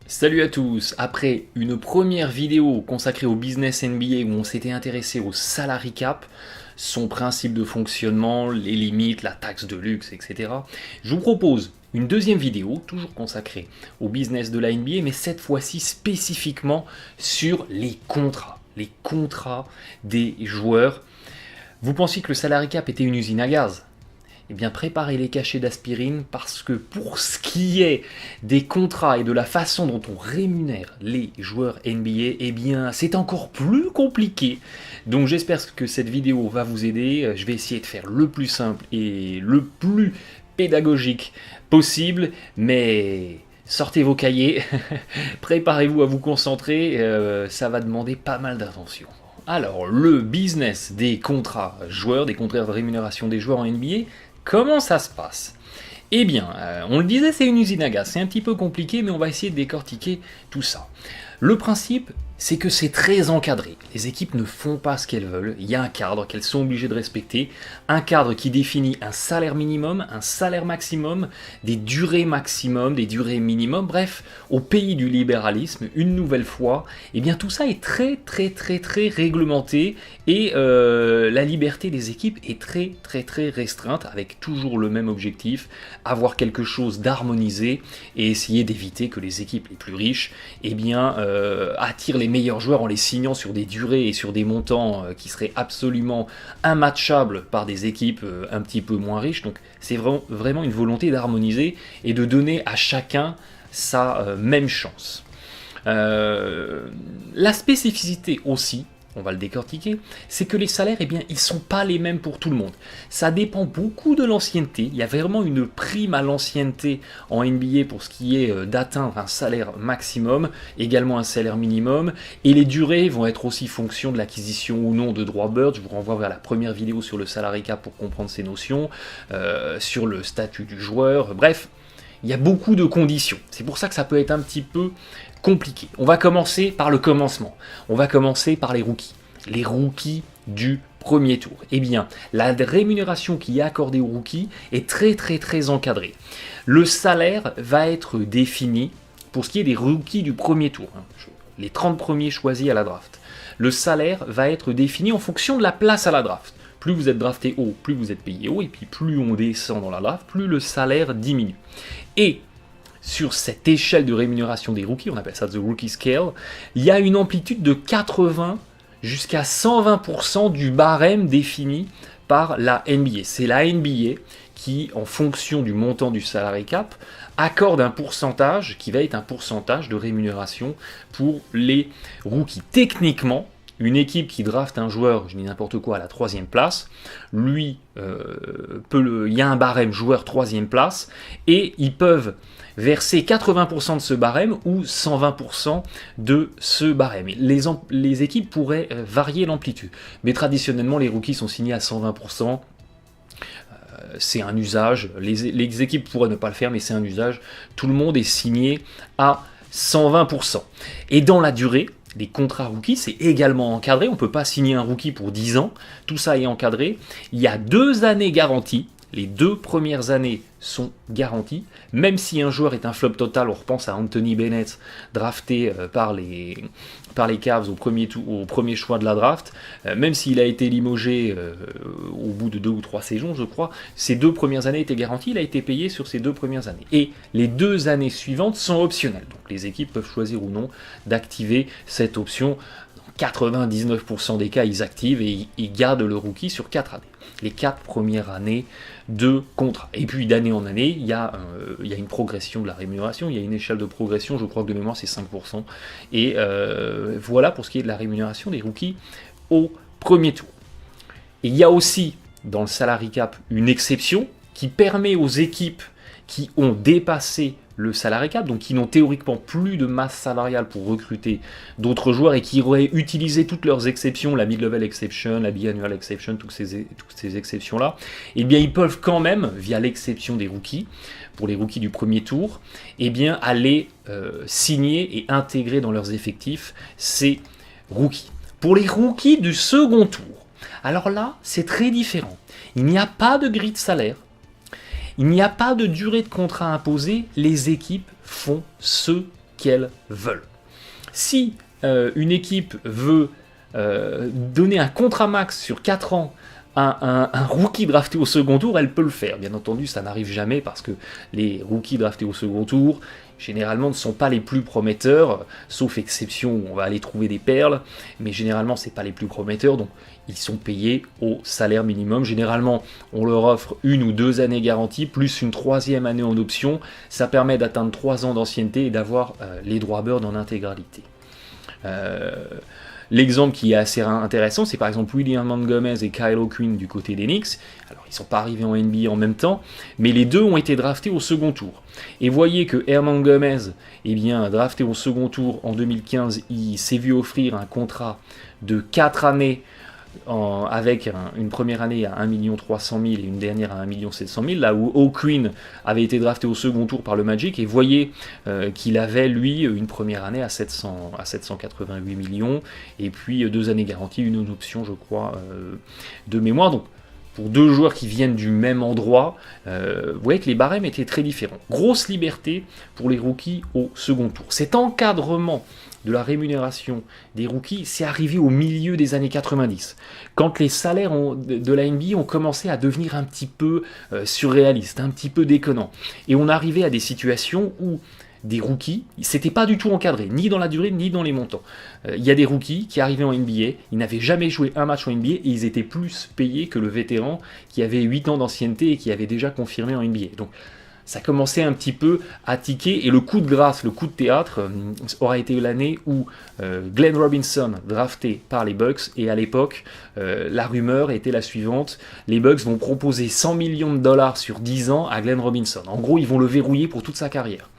Salut à tous. Après une première vidéo consacrée au business NBA où on s'était intéressé au salary cap, son principe de fonctionnement, les limites, la taxe de luxe, etc., je vous propose une deuxième vidéo, toujours consacrée au business de la NBA, mais cette fois-ci spécifiquement sur les contrats des joueurs. Vous pensiez que le salary cap était une usine à gaz? Eh bien, préparez les cachets d'aspirine parce que pour ce qui est des contrats et de la façon dont on rémunère les joueurs NBA, eh bien, c'est encore plus compliqué. Donc, j'espère que cette vidéo va vous aider. Je vais essayer de faire le plus simple et le plus pédagogique possible, mais sortez vos cahiers, préparez-vous à vous concentrer, ça va demander pas mal d'attention. Alors, le business des contrats joueurs, des contrats de rémunération des joueurs en NBA, comment ça se passe? Eh bien, on le disait, c'est une usine à gaz. C'est un petit peu compliqué, mais on va essayer de décortiquer tout ça. Le principe, c'est que c'est très encadré. Les équipes ne font pas ce qu'elles veulent. Il y a un cadre qu'elles sont obligées de respecter. Un cadre qui définit un salaire minimum, un salaire maximum, des durées maximum, des durées minimum. Bref, au pays du libéralisme, une nouvelle fois, eh bien tout ça est très réglementé et la liberté des équipes est très restreinte avec toujours le même objectif, avoir quelque chose d'harmonisé et essayer d'éviter que les équipes les plus riches eh bien, attirent les meilleurs joueurs en les signant sur des durées et sur des montants qui seraient absolument immatchables par des équipes un petit peu moins riches. Donc c'est vraiment une volonté d'harmoniser et de donner à chacun sa même chance. La spécificité aussi, on va le décortiquer, c'est que les salaires, eh bien, ils sont pas les mêmes pour tout le monde. Ça dépend beaucoup de l'ancienneté. Il y a vraiment une prime à l'ancienneté en NBA pour ce qui est d'atteindre un salaire maximum, également un salaire minimum, et les durées vont être aussi fonction de l'acquisition ou non de droits bird. Je vous renvoie vers la première vidéo sur le salary cap pour comprendre ces notions, sur le statut du joueur, bref. Il y a beaucoup de conditions. C'est pour ça que ça peut être un petit peu compliqué. On va commencer par le commencement. On va commencer par les rookies. Les rookies du premier tour. Eh bien, la rémunération qui est accordée aux rookies est très encadrée. Le salaire va être défini pour ce qui est des rookies du premier tour. Les 30 premiers choisis à la draft. Le salaire va être défini en fonction de la place à la draft. Plus vous êtes drafté haut, plus vous êtes payé haut, et puis plus on descend dans la draft, plus le salaire diminue. Et sur cette échelle de rémunération des rookies, on appelle ça the rookie scale, il y a une amplitude de 80 jusqu'à 120% du barème défini par la NBA. C'est la NBA qui, en fonction du montant du salary cap, accorde un pourcentage qui va être un pourcentage de rémunération pour les rookies. Techniquement, une équipe qui draft un joueur, je dis n'importe quoi, à la 3e place, lui, il y a un barème joueur 3e place, et ils peuvent verser 80% de ce barème ou 120% de ce barème. Les équipes pourraient varier l'amplitude, mais traditionnellement les rookies sont signés à 120%. C'est un usage, les équipes pourraient ne pas le faire, mais c'est un usage. Tout le monde est signé à 120%. Et dans la durée, les contrats rookies, c'est également encadré. On ne peut pas signer un rookie pour 10 ans. Tout ça est encadré. Il y a 2 années garanties. Les 2 premières années sont garanties. Même si un joueur est un flop total, on repense à Anthony Bennett, drafté par les Cavs au premier choix de la draft, même s'il a été limogé au bout de 2 ou 3 saisons, je crois, ces 2 premières années étaient garanties, il a été payé sur ces 2 premières années. Et les 2 années suivantes sont optionnelles. Donc les équipes peuvent choisir ou non d'activer cette option. Dans 99% des cas, ils activent et ils gardent le rookie sur 4 années. Les 4 premières années de contrat. Et puis d'année en année, il y a une progression de la rémunération, il y a une échelle de progression, je crois que de mémoire c'est 5%. Et voilà pour ce qui est de la rémunération des rookies au premier tour. Et il y a aussi dans le salary cap une exception qui permet aux équipes qui ont dépassé le salary cap, donc qui n'ont théoriquement plus de masse salariale pour recruter d'autres joueurs et qui auraient utilisé toutes leurs exceptions, la mid-level exception, la biannual exception, toutes ces exceptions-là, eh bien ils peuvent quand même, via l'exception des rookies, pour les rookies du premier tour, eh bien aller signer et intégrer dans leurs effectifs ces rookies. Pour les rookies du second tour, alors là, c'est très différent. Il n'y a pas de grille de salaire. Il n'y a pas de durée de contrat imposée, les équipes font ce qu'elles veulent. Si une équipe veut donner un contrat max sur 4 ans à un rookie drafté au second tour, elle peut le faire. Bien entendu, ça n'arrive jamais parce que les rookies draftés au second tour, généralement, ne sont pas les plus prometteurs, sauf exception où on va aller trouver des perles, mais généralement, ce n'est pas les plus prometteurs, donc ils sont payés au salaire minimum. Généralement, on leur offre 1 ou 2 années garanties, plus une 3e année en option. Ça permet d'atteindre 3 ans d'ancienneté et d'avoir les droits bird en intégralité. L'exemple qui est assez intéressant, c'est par exemple William Gomez et Kyle O'Quinn du côté des Knicks. Alors, ils ne sont pas arrivés en NBA en même temps, mais les deux ont été draftés au second tour. Et voyez que Herman Gomez, eh bien, drafté au second tour en 2015, il s'est vu offrir un contrat de 4 années avec une première année à 1 300 000 et une dernière à 1 700 000, là où O'Quinn avait été drafté au second tour par le Magic, et voyez qu'il avait, lui, une première année à 788 millions, et puis 2 années garanties, une option, je crois, de mémoire. Donc, pour 2 joueurs qui viennent du même endroit, vous voyez que les barèmes étaient très différents. Grosse liberté pour les rookies au second tour. Cet encadrement de la rémunération des rookies, c'est arrivé au milieu des années 90, quand les salaires de la NBA ont commencé à devenir un petit peu surréalistes, un petit peu déconnants. Et on arrivait à des situations où des rookies, c'était pas du tout encadré, ni dans la durée, ni dans les montants. Il y a des rookies qui arrivaient en NBA, ils n'avaient jamais joué un match en NBA, et ils étaient plus payés que le vétéran qui avait 8 ans d'ancienneté et qui avait déjà confirmé en NBA. Donc, ça commençait un petit peu à tiquer, et le coup de grâce, le coup de théâtre, aura été l'année où Glenn Robinson, drafté par les Bucks, et à l'époque, la rumeur était la suivante: les Bucks vont proposer 100 millions de dollars sur 10 ans à Glenn Robinson. En gros, ils vont le verrouiller pour toute sa carrière.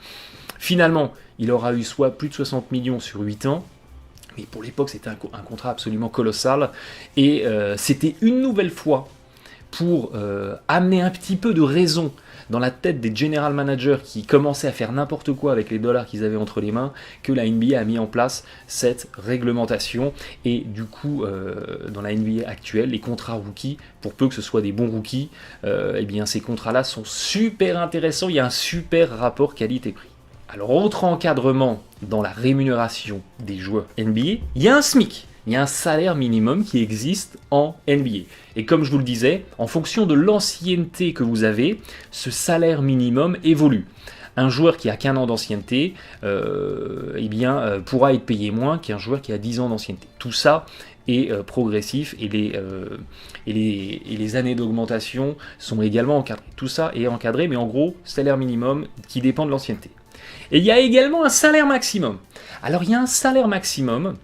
Finalement, il aura eu soit plus de 60 millions sur 8 ans, mais pour l'époque, c'était un contrat absolument colossal, et c'était une nouvelle fois pour amener un petit peu de raison dans la tête des general managers qui commençaient à faire n'importe quoi avec les dollars qu'ils avaient entre les mains, que la NBA a mis en place cette réglementation. Et du coup, dans la NBA actuelle, les contrats rookies, pour peu que ce soit des bons rookies, eh bien ces contrats-là sont super intéressants. Il y a un super rapport qualité-prix. Alors, autre encadrement dans la rémunération des joueurs NBA, il y a un SMIC. Il y a un salaire minimum qui existe en NBA. Et comme je vous le disais, en fonction de l'ancienneté que vous avez, ce salaire minimum évolue. Un joueur qui a qu'un an d'ancienneté pourra être payé moins qu'un joueur qui a 10 ans d'ancienneté. Tout ça est progressif, et les années d'augmentation sont également encadrées. Tout ça est encadré, mais en gros, salaire minimum qui dépend de l'ancienneté. Et il y a également un salaire maximum. Alors il y a un salaire maximum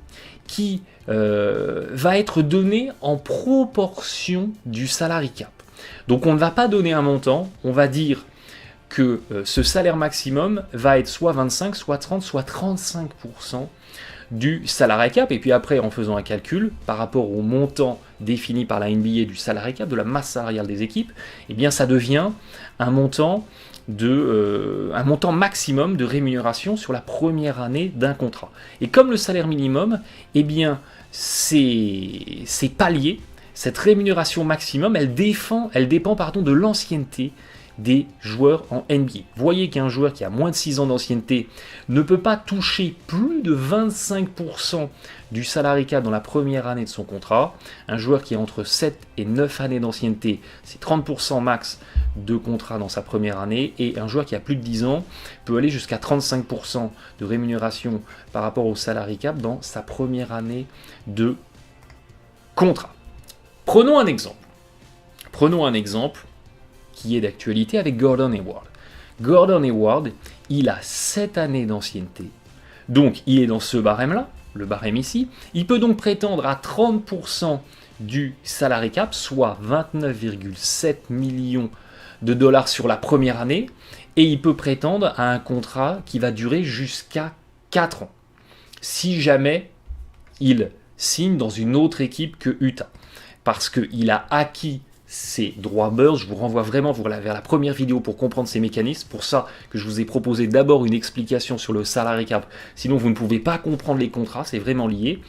qui va être donné en proportion du salary cap. Donc on ne va pas donner un montant, on va dire que ce salaire maximum va être soit 25, soit 30, soit 35% du salary cap, et puis après, en faisant un calcul par rapport au montant défini par la NBA du salary cap, de la masse salariale des équipes, eh bien ça devient un montant maximum de rémunération sur la première année d'un contrat. Et comme le salaire minimum, eh bien c'est palier, cette rémunération maximum, elle dépend de l'ancienneté des joueurs en NBA. Voyez qu'un joueur qui a moins de 6 ans d'ancienneté ne peut pas toucher plus de 25% du salary cap dans la première année de son contrat. Un joueur qui a entre 7 et 9 années d'ancienneté, c'est 30% max de contrat dans sa première année, et un joueur qui a plus de 10 ans peut aller jusqu'à 35% de rémunération par rapport au salary cap dans sa première année de contrat. Prenons un exemple qui est d'actualité avec Gordon Hayward. Gordon Hayward, il a 7 années d'ancienneté, donc il est dans ce barème-là, le barème ici. Il peut donc prétendre à 30% du salary cap, soit 29,7 millions de dollars sur la première année, et il peut prétendre à un contrat qui va durer jusqu'à 4 ans, si jamais il signe dans une autre équipe que Utah, parce qu'il a acquis ses droits birds. Je vous renvoie vraiment vers la première vidéo pour comprendre ces mécanismes. Pour ça que je vous ai proposé d'abord une explication sur le salary cap, sinon vous ne pouvez pas comprendre les contrats, c'est vraiment lié.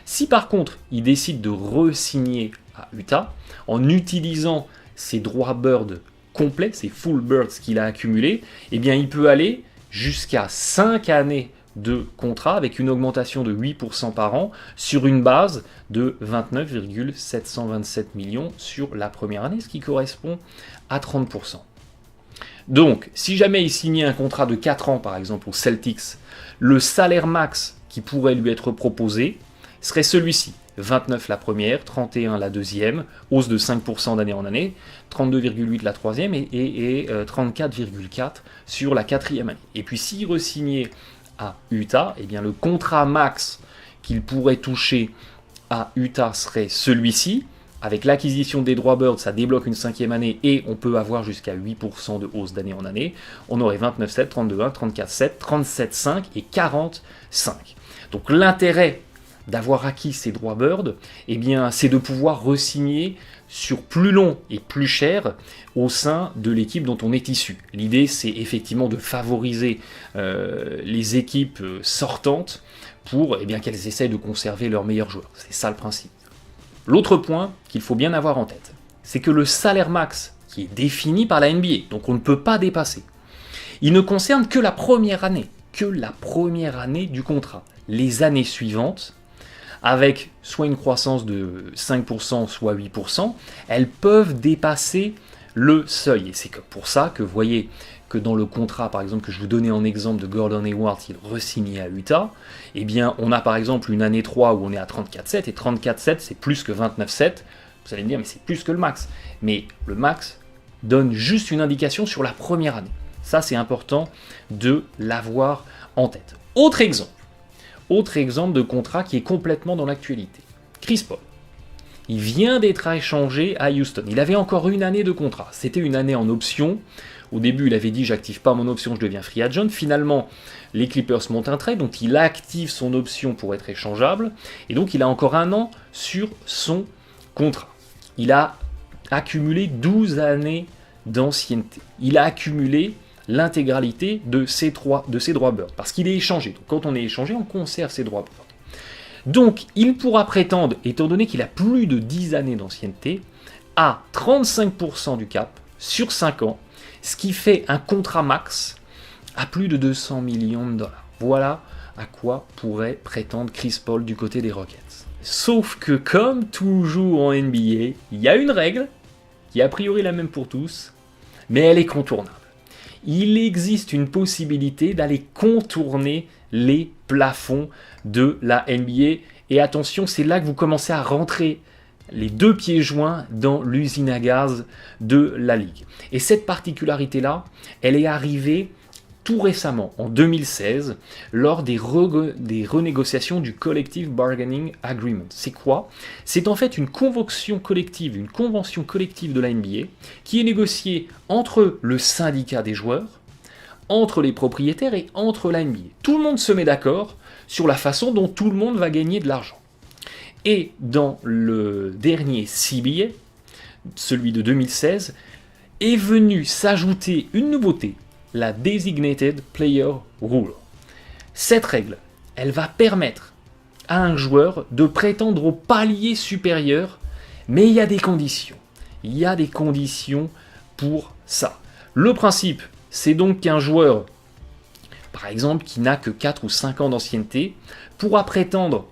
Si par contre il décide de re-signer à Utah en utilisant ses droits birds complets, ses full birds qu'il a accumulés, eh bien il peut aller jusqu'à 5 années de contrat avec une augmentation de 8% par an sur une base de 29,727 millions sur la première année, ce qui correspond à 30%. Donc, si jamais il signait un contrat de 4 ans, par exemple, aux Celtics, le salaire max qui pourrait lui être proposé serait celui-ci. 29 la première, 31 la deuxième, hausse de 5% d'année en année, 32,8 la troisième et 34,4 sur la quatrième année. Et puis s'il re-signait à Utah, eh bien le contrat max qu'il pourrait toucher à Utah serait celui-ci. Avec l'acquisition des droits Bird, ça débloque une cinquième année et on peut avoir jusqu'à 8% de hausse d'année en année. On aurait 29,7, 32,1, 34,7, 37,5 et 45. Donc l'intérêt d'avoir acquis ces droits Bird, eh bien, c'est de pouvoir re-signer sur plus long et plus cher au sein de l'équipe dont on est issu. L'idée, c'est effectivement de favoriser les équipes sortantes pour qu'elles essayent de conserver leurs meilleurs joueurs. C'est ça le principe. L'autre point qu'il faut bien avoir en tête, c'est que le salaire max qui est défini par la NBA, donc on ne peut pas dépasser, il ne concerne que la première année du contrat. Les années suivantes, avec soit une croissance de 5%, soit 8%, elles peuvent dépasser le seuil. Et c'est pour ça que vous voyez que dans le contrat, par exemple, que je vous donnais en exemple de Gordon Hayward, il re-signait à Utah, eh bien, on a par exemple une année 3 où on est à 34,7, et 34,7, c'est plus que 29,7. Vous allez me dire, mais c'est plus que le max. Mais le max donne juste une indication sur la première année. Ça, c'est important de l'avoir en tête. Autre exemple de contrat qui est complètement dans l'actualité. Chris Paul. Il vient d'être échangé à Houston. Il avait encore une année de contrat. C'était une année en option. Au début, il avait dit « j'active pas mon option, je deviens free agent ». Finalement, les Clippers montent un trade, donc il active son option pour être échangeable. Et donc, il a encore un an sur son contrat. Il a accumulé 12 années d'ancienneté. Il a accumulé l'intégralité de ses droits Bird, parce qu'il est échangé. Donc, quand on est échangé, on conserve ses droits Bird. Donc, il pourra prétendre, étant donné qu'il a plus de 10 années d'ancienneté, à 35% du cap sur 5 ans, ce qui fait un contrat max à plus de 200 millions de dollars. Voilà à quoi pourrait prétendre Chris Paul du côté des Rockets. Sauf que, comme toujours en NBA, il y a une règle, qui est a priori la même pour tous, mais elle est contournable. Il existe une possibilité d'aller contourner les plafonds de la NBA. Et attention, c'est là que vous commencez à rentrer les deux pieds joints dans l'usine à gaz de la Ligue. Et cette particularité-là, elle est arrivée tout récemment, en 2016, lors des renégociations du Collective Bargaining Agreement. C'est quoi ? C'est en fait une convention collective de la NBA qui est négociée entre le syndicat des joueurs, entre les propriétaires et entre la NBA. Tout le monde se met d'accord sur la façon dont tout le monde va gagner de l'argent. Et dans le dernier CBA, celui de 2016, est venue s'ajouter une nouveauté, la Designated Player Rule. Cette règle, elle va permettre à un joueur de prétendre au palier supérieur, mais il y a des conditions. Il y a des conditions pour ça. Le principe, c'est donc qu'un joueur, par exemple, qui n'a que 4 ou 5 ans d'ancienneté, pourra prétendre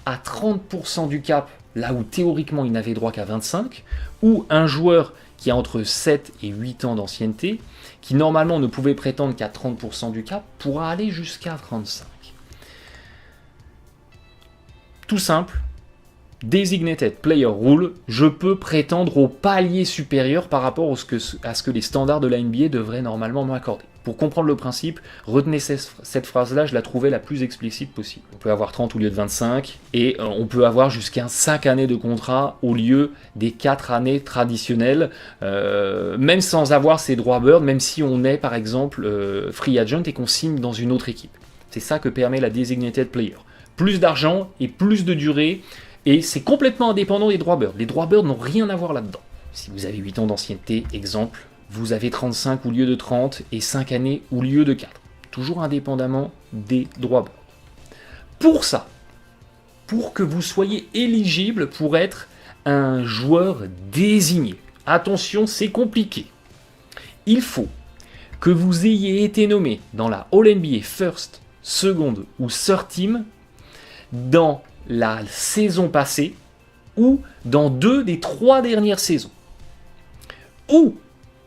à 30% du cap, là où théoriquement il n'avait droit qu'à 25, ou un joueur qui a entre 7 et 8 ans d'ancienneté, qui normalement ne pouvait prétendre qu'à 30% du cap, pourra aller jusqu'à 35. Tout simple, Designated Player Rule, je peux prétendre au palier supérieur par rapport à ce que les standards de la NBA devraient normalement m'accorder. Pour comprendre le principe, retenez cette phrase-là, je la trouvais la plus explicite possible. On peut avoir 30 au lieu de 25, et on peut avoir jusqu'à 5 années de contrat au lieu des 4 années traditionnelles, même sans avoir ses droits Bird, même si on est par exemple free agent et qu'on signe dans une autre équipe. C'est ça que permet la Designated Player. Plus d'argent et plus de durée, et c'est complètement indépendant des droits Bird. Les droits Bird n'ont rien à voir là-dedans. Si vous avez 8 ans d'ancienneté, exemple, vous avez 35 au lieu de 30 et 5 années au lieu de 4. Toujours indépendamment des droits Bird. Pour ça, pour que vous soyez éligible pour être un joueur désigné, attention, c'est compliqué. Il faut que vous ayez été nommé dans la All-NBA First second ou third team dans la saison passée ou dans 2 des 3 dernières saisons. Ou,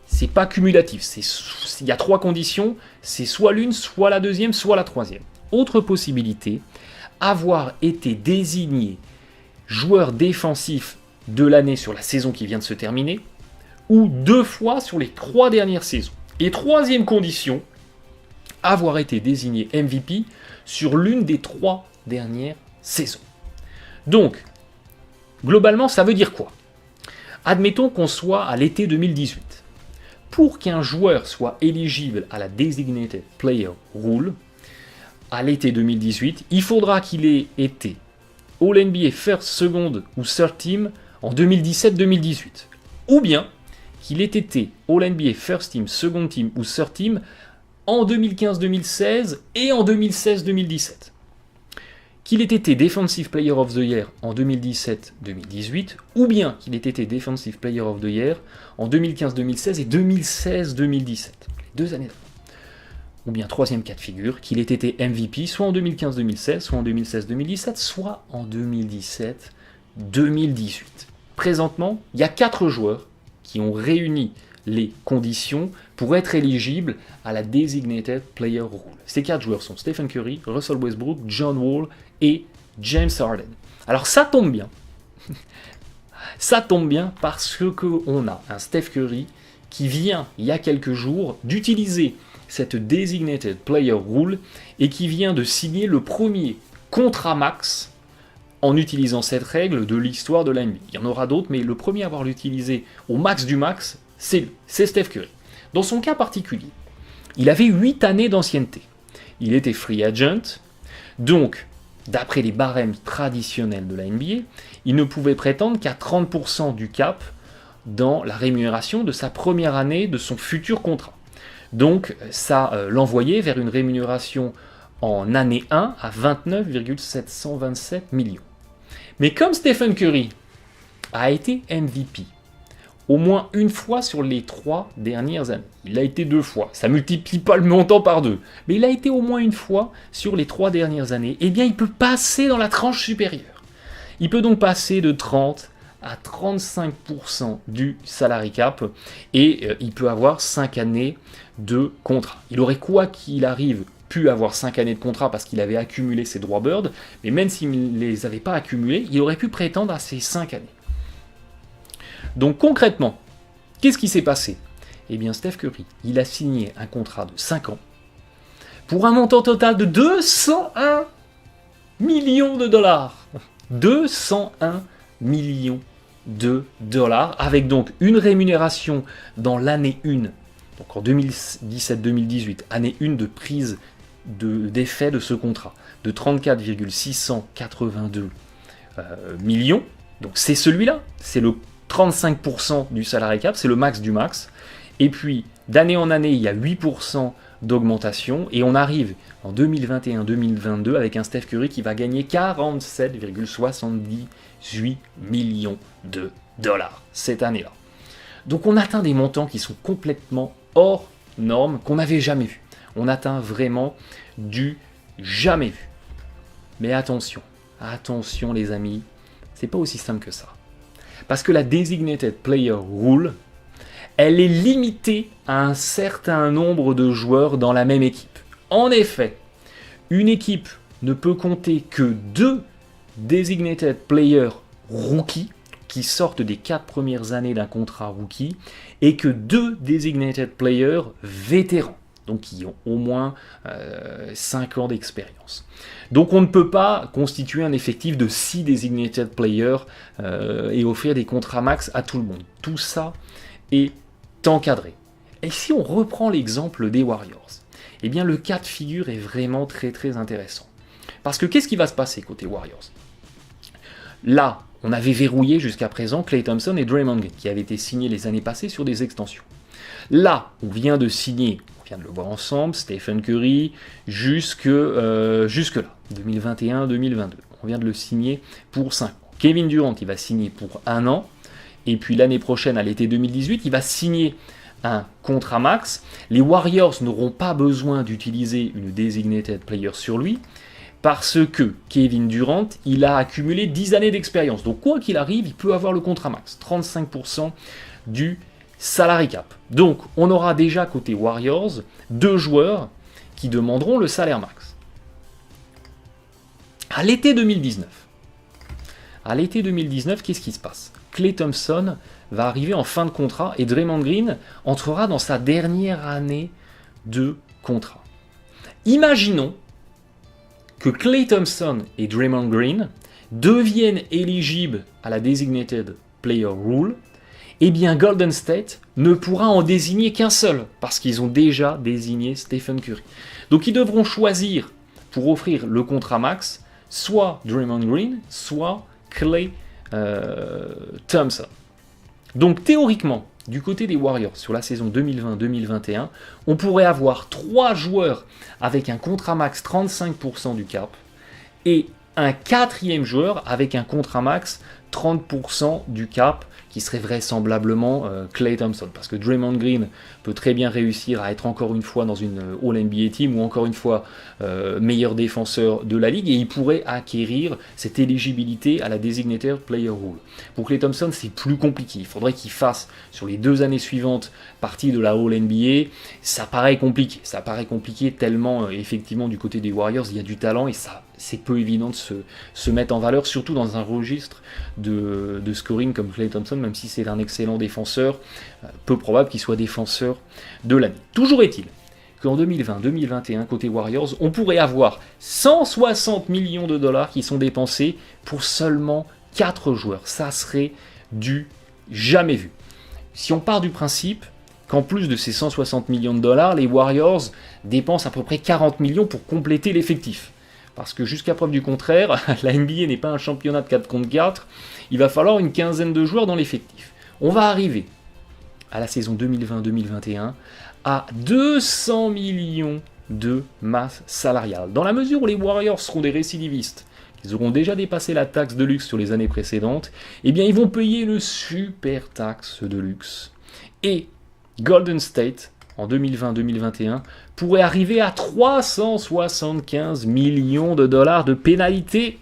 c'est pas cumulatif, il y a 3 conditions, c'est soit l'une, soit la deuxième, soit la troisième. Autre possibilité, avoir été désigné joueur défensif de l'année sur la saison qui vient de se terminer, ou 2 fois sur les 3 dernières saisons. Et troisième condition, avoir été désigné MVP sur l'une des 3 dernières saisons. Donc, globalement, ça veut dire quoi? Admettons qu'on soit à l'été 2018. Pour qu'un joueur soit éligible à la Designated Player Rule, à l'été 2018, il faudra qu'il ait été All-NBA First, Second ou Third Team en 2017-2018. Ou bien qu'il ait été All-NBA First Team, Second Team ou Third Team en 2015-2016 et en 2016-2017. Qu'il ait été Defensive Player of the Year en 2017-2018, ou bien qu'il ait été Defensive Player of the Year en 2015-2016 et 2016-2017, les 2 années d'avant. Ou bien troisième cas de figure, qu'il ait été MVP soit en 2015-2016, soit en 2016-2017, soit en 2017-2018. Présentement, il y a 4 joueurs qui ont réuni les conditions pour être éligibles à la Designated Player Rule. Ces 4 joueurs sont Stephen Curry, Russell Westbrook, John Wall et James Harden. Alors ça tombe bien. Ça tombe bien parce qu'on a un Steph Curry qui vient, il y a quelques jours, d'utiliser cette Designated Player Rule et qui vient de signer le premier contrat max en utilisant cette règle de l'histoire de la NBA. Il y en aura d'autres, mais le premier à avoir l'utilisé au max du max, c'est Steph Curry. Dans son cas particulier, il avait 8 années d'ancienneté. Il était free agent, donc, d'après les barèmes traditionnels de la NBA, il ne pouvait prétendre qu'à 30% du cap dans la rémunération de sa première année de son futur contrat. Donc, ça l'envoyait vers une rémunération en année 1 à 29,727 millions. Mais comme Stephen Curry a été MVP au moins une fois sur les 3 dernières années, il a été 2 fois, ça ne multiplie pas le montant par 2, mais il a été au moins une fois sur les 3 dernières années, eh bien il peut passer dans la tranche supérieure. Il peut donc passer de 30 à 35% du salary cap et il peut avoir 5 années de contrat. Il aurait quoi qu'il arrive pu avoir 5 années de contrat parce qu'il avait accumulé ses droits bird, mais même s'il ne les avait pas accumulés, il aurait pu prétendre à ces 5 années. Donc concrètement, qu'est-ce qui s'est passé? Eh bien Steph Curry, il a signé un contrat de 5 ans pour un montant total de 201 millions de dollars. 201 millions de dollars, avec donc une rémunération dans l'année 1, donc en 2017-2018, année 1 de prise d'effet de ce contrat, de 34,682 millions. Donc c'est celui-là, c'est le 35% du salary cap, c'est le max du max. Et puis, d'année en année, il y a 8% d'augmentation. Et on arrive en 2021-2022 avec un Steph Curry qui va gagner 47,78 millions de dollars cette année-là. Donc on atteint des montants qui sont complètement hors normes, qu'on n'avait jamais vu. On atteint vraiment du jamais vu. Mais attention, attention les amis, c'est pas aussi simple que ça. Parce que la Designated Player Rule, elle est limitée à un certain nombre de joueurs dans la même équipe. En effet, une équipe ne peut compter que 2 Designated Player Rookie, qui sortent des 4 premières années d'un contrat rookie, et que 2 Designated Players vétérans, donc qui ont au moins 5 ans d'expérience. Donc on ne peut pas constituer un effectif de 6 Designated Players et offrir des contrats max à tout le monde. Tout ça est encadré. Et si on reprend l'exemple des Warriors, eh bien le cas de figure est vraiment très très intéressant. Parce que qu'est-ce qui va se passer côté Warriors? Là, on avait verrouillé jusqu'à présent Klay Thompson et Draymond Green, qui avaient été signés les années passées sur des extensions. Là, on vient de signer, on vient de le voir ensemble, Stephen Curry, jusque-là, 2021-2022. On vient de le signer pour 5 ans. Kevin Durant, il va signer pour 1 an, et puis l'année prochaine, à l'été 2018, il va signer un contrat max. Les Warriors n'auront pas besoin d'utiliser une designated player sur lui, parce que Kevin Durant, il a accumulé 10 années d'expérience. Donc quoi qu'il arrive, il peut avoir le contrat max, 35% du salary cap. Donc on aura déjà côté Warriors 2 joueurs qui demanderont le salaire max. À l'été 2019, qu'est-ce qui se passe? Klay Thompson va arriver en fin de contrat et Draymond Green entrera dans sa dernière année de contrat. Imaginons que Klay Thompson et Draymond Green deviennent éligibles à la Designated Player Rule, eh bien Golden State ne pourra en désigner qu'un seul, parce qu'ils ont déjà désigné Stephen Curry. Donc ils devront choisir, pour offrir le contrat max, soit Draymond Green, soit Klay Thompson. Donc théoriquement, du côté des Warriors, sur la saison 2020-2021, on pourrait avoir 3 joueurs avec un contrat max 35% du cap, et un 4e joueur avec un contrat max 30% du cap, qui serait vraisemblablement Klay Thompson. Parce que Draymond Green peut très bien réussir à être encore une fois dans une All-NBA team, ou encore une fois meilleur défenseur de la ligue, et il pourrait acquérir cette éligibilité à la Designated Player Rule. Pour Klay Thompson, c'est plus compliqué. Il faudrait qu'il fasse, sur les 2 années suivantes, partie de la All-NBA. Ça paraît compliqué tellement, effectivement, du côté des Warriors, il y a du talent, et ça, c'est peu évident de se mettre en valeur, surtout dans un registre de scoring comme Klay Thompson, même si c'est un excellent défenseur, peu probable qu'il soit défenseur de l'année. Toujours est-il qu'en 2020-2021, côté Warriors, on pourrait avoir 160 millions de dollars qui sont dépensés pour seulement 4 joueurs. Ça serait du jamais vu. Si on part du principe qu'en plus de ces 160 millions de dollars, les Warriors dépensent à peu près 40 millions pour compléter l'effectif. Parce que jusqu'à preuve du contraire, la NBA n'est pas un championnat de 4 contre 4, il va falloir une quinzaine de joueurs dans l'effectif. On va arriver à la saison 2020-2021 à 200 millions de masse salariale. Dans la mesure où les Warriors seront des récidivistes, ils auront déjà dépassé la taxe de luxe sur les années précédentes, eh bien ils vont payer le super taxe de luxe. Et Golden State, en 2020-2021, pourrait arriver à 375 millions de dollars de pénalité,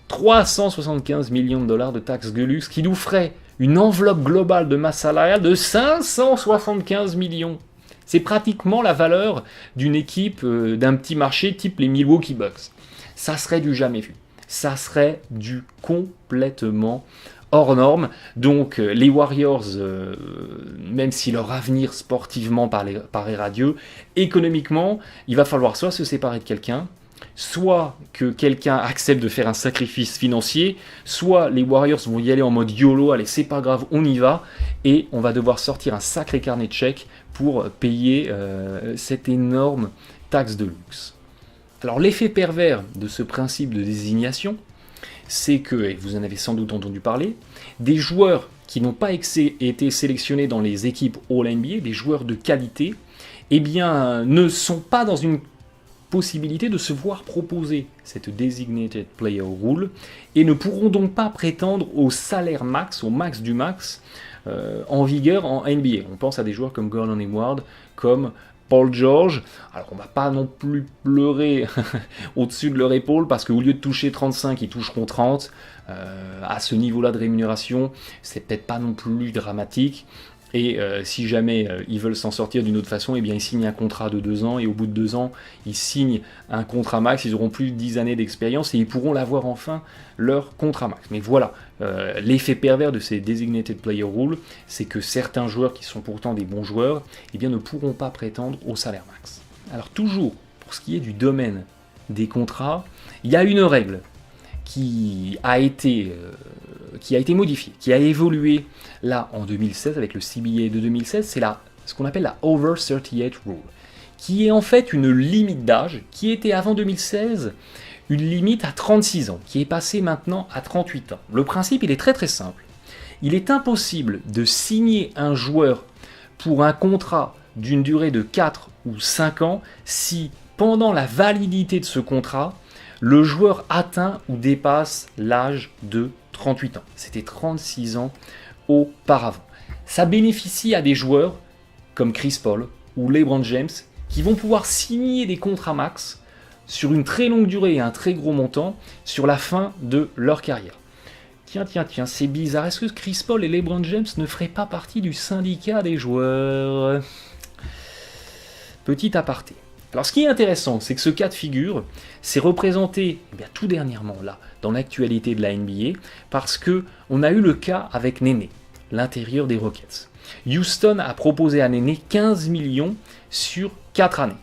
375 millions de dollars de taxes de luxe, qui nous ferait une enveloppe globale de masse salariale de 575 millions. C'est pratiquement la valeur d'une équipe d'un petit marché type les Milwaukee Bucks. Ça serait du jamais vu. Ça serait du complètement hors norme. Donc les Warriors, même si leur avenir sportivement paraît radieux, économiquement, il va falloir soit se séparer de quelqu'un, soit que quelqu'un accepte de faire un sacrifice financier, soit les Warriors vont y aller en mode YOLO, allez c'est pas grave, on y va, et on va devoir sortir un sacré carnet de chèques pour payer cette énorme taxe de luxe. Alors l'effet pervers de ce principe de désignation, c'est que, et vous en avez sans doute entendu parler, des joueurs qui n'ont pas été sélectionnés dans les équipes All-NBA, des joueurs de qualité, eh bien, ne sont pas dans une possibilité de se voir proposer cette Designated Player Rule, et ne pourront donc pas prétendre au salaire max, au max du max, en vigueur en NBA. On pense à des joueurs comme Gordon Hayward, comme Paul George. Alors on va pas non plus pleurer au-dessus de leur épaule, parce qu'au lieu de toucher 35, ils toucheront 30. À ce niveau-là de rémunération, c'est peut-être pas non plus dramatique. Et si jamais ils veulent s'en sortir d'une autre façon, eh bien ils signent un contrat de 2 ans, et au bout de 2 ans, ils signent un contrat max, ils auront plus de 10 années d'expérience, et ils pourront l'avoir enfin, leur contrat max. Mais voilà, l'effet pervers de ces Designated Player Rules, c'est que certains joueurs qui sont pourtant des bons joueurs, eh bien ne pourront pas prétendre au salaire max. Alors toujours, pour ce qui est du domaine des contrats, il y a une règle qui a été modifiée, qui a évolué là en 2016 avec le CBA de 2016, c'est ce qu'on appelle la Over 38 Rule, qui est en fait une limite d'âge qui était avant 2016 une limite à 36 ans, qui est passée maintenant à 38 ans. Le principe, il est très très simple. Il est impossible de signer un joueur pour un contrat d'une durée de 4 ou 5 ans si, pendant la validité de ce contrat, le joueur atteint ou dépasse l'âge de 38 ans. C'était 36 ans auparavant. Ça bénéficie à des joueurs comme Chris Paul ou LeBron James qui vont pouvoir signer des contrats max sur une très longue durée et un très gros montant sur la fin de leur carrière. Tiens, c'est bizarre. Est-ce que Chris Paul et LeBron James ne feraient pas partie du syndicat des joueurs? Petit aparté. Alors ce qui est intéressant, c'est que ce cas de figure s'est représenté tout dernièrement là, dans l'actualité de la NBA, parce que on a eu le cas avec Néné, l'intérieur des Rockets. Houston a proposé à Néné 15 millions sur 4 années.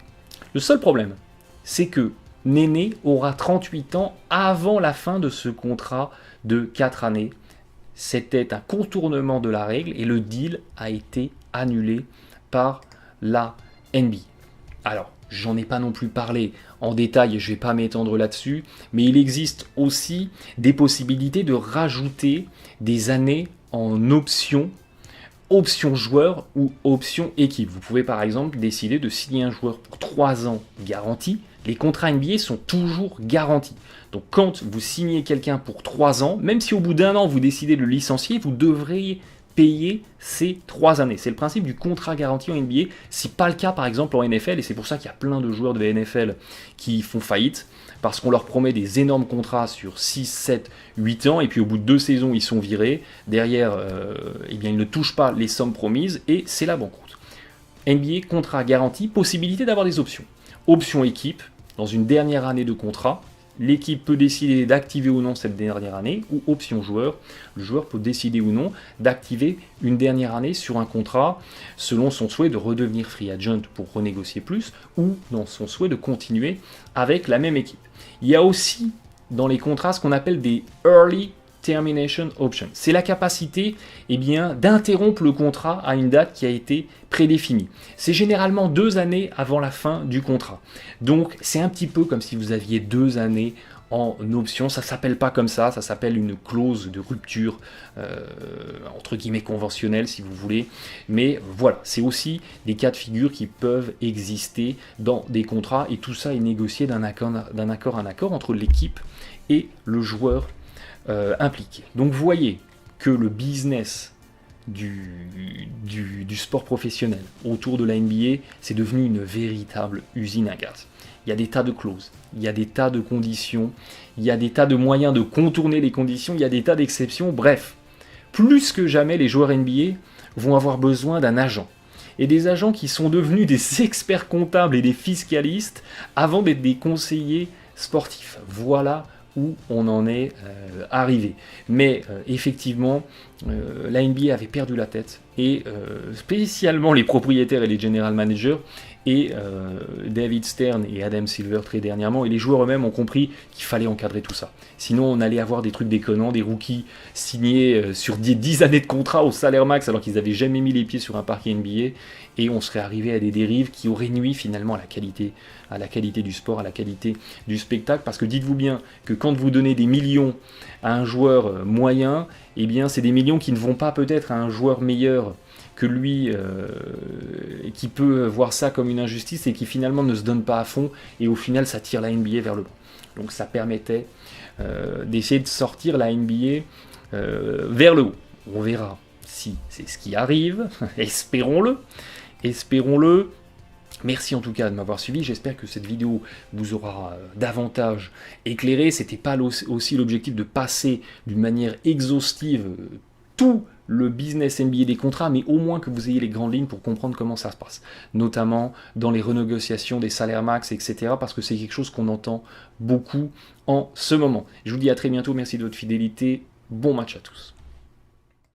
Le seul problème, c'est que Néné aura 38 ans avant la fin de ce contrat de 4 années. C'était un contournement de la règle et le deal a été annulé par la NBA. Alors, j'en ai pas non plus parlé en détail, je ne vais pas m'étendre là-dessus, mais il existe aussi des possibilités de rajouter des années en option joueur ou option équipe. Vous pouvez par exemple décider de signer un joueur pour 3 ans garantis. Les contrats NBA sont toujours garantis. Donc quand vous signez quelqu'un pour 3 ans, même si au bout d'1 an vous décidez de le licencier, vous devriez payer ces 3 années. C'est le principe du contrat garanti en NBA. C'est pas le cas par exemple en NFL et c'est pour ça qu'il y a plein de joueurs de NFL qui font faillite parce qu'on leur promet des énormes contrats sur 6, 7, 8 ans et puis au bout de 2 saisons ils sont virés. Derrière, ils ne touchent pas les sommes promises et c'est la banqueroute. NBA, contrat garanti, possibilité d'avoir des options. Option équipe, dans une dernière année de contrat, l'équipe peut décider d'activer ou non cette dernière année, ou option joueur, le joueur peut décider ou non d'activer une dernière année sur un contrat selon son souhait de redevenir free agent pour renégocier plus, ou dans son souhait de continuer avec la même équipe. Il y a aussi dans les contrats ce qu'on appelle des early termination option. C'est la capacité d'interrompre le contrat à une date qui a été prédéfinie. C'est généralement 2 années avant la fin du contrat. Donc c'est un petit peu comme si vous aviez 2 années en option. Ça ne s'appelle pas comme ça s'appelle une clause de rupture entre guillemets conventionnelle si vous voulez. Mais voilà, c'est aussi des cas de figure qui peuvent exister dans des contrats et tout ça est négocié d'un accord à un accord entre l'équipe et le joueur impliqué. Donc vous voyez que le business du sport professionnel autour de la NBA, c'est devenu une véritable usine à gaz. Il y a des tas de clauses, il y a des tas de conditions, il y a des tas de moyens de contourner les conditions, il y a des tas d'exceptions, bref. Plus que jamais, les joueurs NBA vont avoir besoin d'un agent. Et des agents qui sont devenus des experts comptables et des fiscalistes avant d'être des conseillers sportifs. Voilà où on en est arrivé. Mais effectivement, la NBA avait perdu la tête, et spécialement les propriétaires et les general managers, et David Stern et Adam Silver très dernièrement, et les joueurs eux-mêmes ont compris qu'il fallait encadrer tout ça. Sinon on allait avoir des trucs déconnants, des rookies signés sur 10 années de contrat au salaire max alors qu'ils n'avaient jamais mis les pieds sur un parquet NBA, et on serait arrivé à des dérives qui auraient nui finalement à la qualité du sport, à la qualité du spectacle, parce que dites-vous bien que quand vous donnez des millions à un joueur moyen, eh bien c'est des millions qui ne vont pas peut-être à un joueur meilleur que lui, qui peut voir ça comme une injustice et qui finalement ne se donne pas à fond, et au final ça tire la NBA vers le bas. Donc ça permettait d'essayer de sortir la NBA vers le haut. On verra si c'est ce qui arrive, espérons-le. Merci en tout cas de m'avoir suivi, j'espère que cette vidéo vous aura davantage éclairé. C'était pas aussi l'objectif de passer d'une manière exhaustive tout le business NBA des contrats, mais au moins que vous ayez les grandes lignes pour comprendre comment ça se passe, notamment dans les renégociations des salaires max, etc., parce que c'est quelque chose qu'on entend beaucoup en ce moment. Je vous dis à très bientôt, merci de votre fidélité, bon match à tous.